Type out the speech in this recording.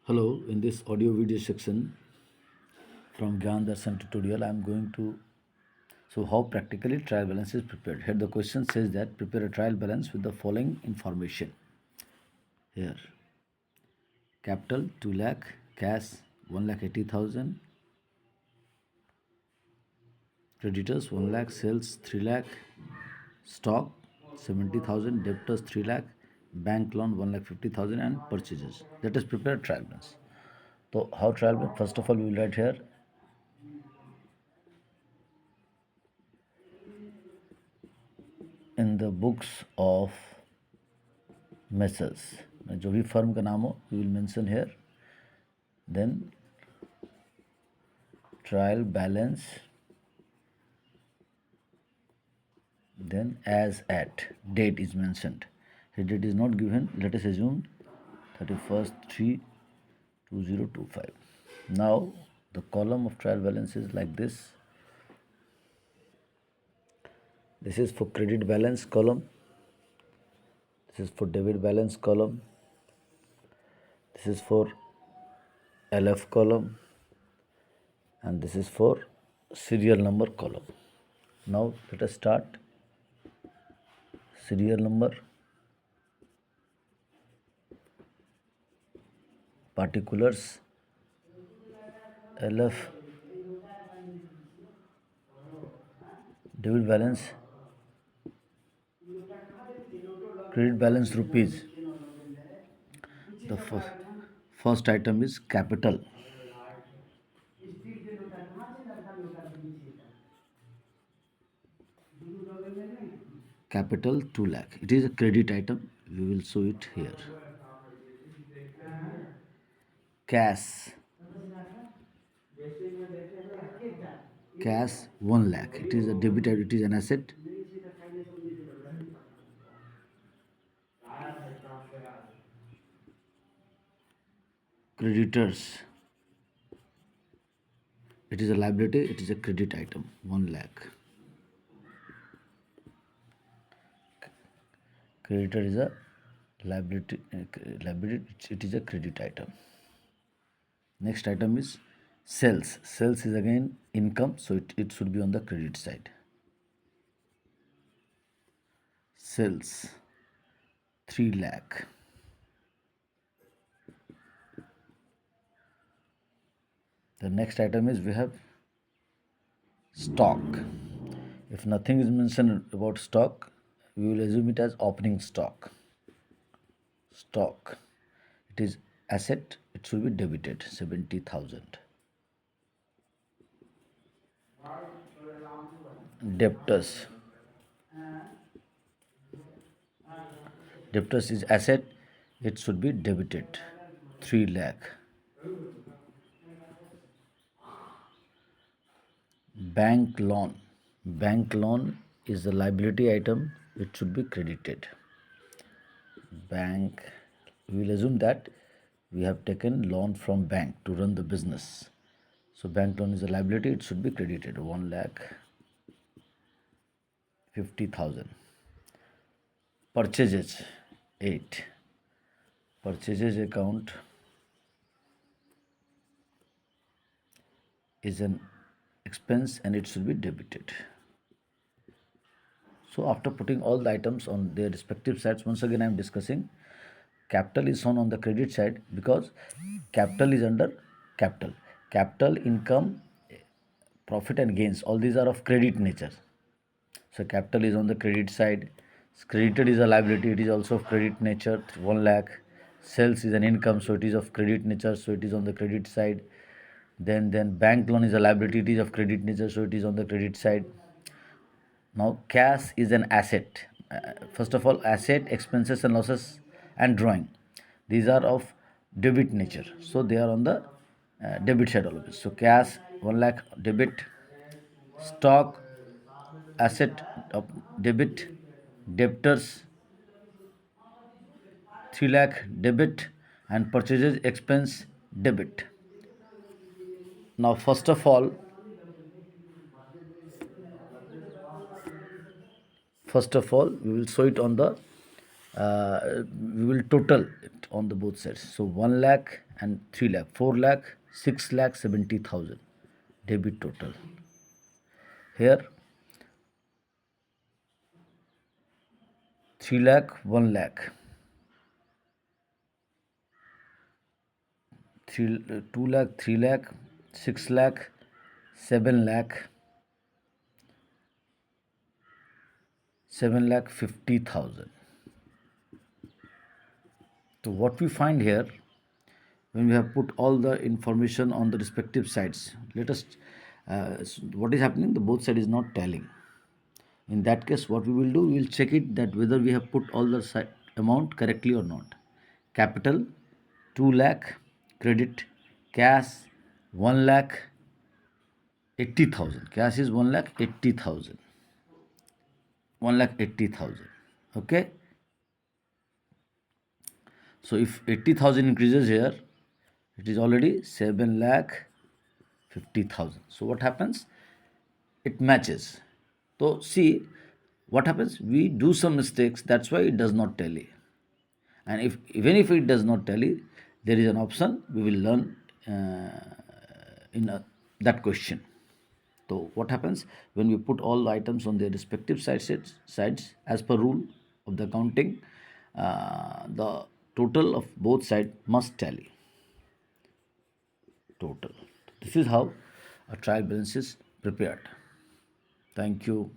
Hello, in this audio video section from Gyan Darshan tutorial, I am going to how practically trial balance is prepared. Here the question says that prepare a trial balance with the following information. Here, capital 2 lakh, cash 1,80,000, creditors 1 lakh, sales 3 lakh, stock 70,000, debtors 3 lakh, bank loan 1,50,000 and purchases. Let us prepare trial balance. So how trial balance? First of all, we will write here in the books of messrs जो भी firm का नाम हो you will mention here then trial balance then as at date is mentioned. Here date is not given. Let us assume 31st/3/2025. Now the column of trial balance is like this. This is for credit balance column. This is for debit balance column. This is for LF column. And this is for serial number column. Now let us start. Serial number, particulars, LF, debit balance, credit balance rupees. The first item is capital. Capital 2 lakh. It is a credit item. We will show it here. Cash. Cash 1 lakh. It is a debit item. It is an asset. Creditors. It is a liability. It is a credit item. 1 lakh. Creditor is a liability. It is a credit item. Next item is sales. Sales is again income, so it should be on the credit side. Sales 3 lakh. The next item is we have stock. If nothing is mentioned about stock, we will assume it as opening stock. Stock. It is asset. It should be debited 70,000. Debtors. Debtors is asset. It should be debited 3 lakh. Bank loan. Bank loan is a liability item. It should be credited. Bank. We will assume that we have taken loan from bank to run the business. So bank loan is a liability. It should be credited 1,50,000. Purchases 8. Purchases account is an expense and it should be debited. So after putting all the items on their respective sides, once again I am discussing capital is shown on the credit side because capital is under capital. Capital, income, profit and gains, all these are of credit nature. So capital is on the credit side. Credited is a liability, it is also of credit nature, 1 lakh. Sales is an income, so it is of credit nature, so it is on the credit side. Then bank loan is a liability, it is of credit nature, so it is on the credit side. Now cash is an asset. First of all, asset, expenses and losses and drawing. These are of debit nature, so they are on the debit side always. So cash 1 lakh debit, stock asset of debit, debtors 3 lakh debit and purchases expense debit. Now first of all we will show it on the we will total it on the both sides. So 1 lakh and 3 lakh, 4 lakh, 6 lakh 70,000 debit total. Here 3 lakh, 1 lakh, 2 lakh, 3 lakh, 6 lakh, 7 lakh, 7 lakh 50,000. So what we find here, when we have put all the information on the respective sides, let us what is happening, the both side is not tallying. In that case, what we will do, we will check it that whether we have put all the amount correctly or not. Capital 2 lakh, credit cash 1 lakh 80,000, cash is 1 lakh 80,000, 1 lakh 80,000. Okay, so if 80,000 increases here, it is already 7 lakh 50,000. So what happens? It matches. So see what happens, we do some mistakes, that's why it does not tally. And if even if it does not tally, there is an option we will learn in that question. So what happens when we put all the items on their respective sides as per rule of the accounting, the total of both sides must tally. Total. This is how a trial balance is prepared. Thank you.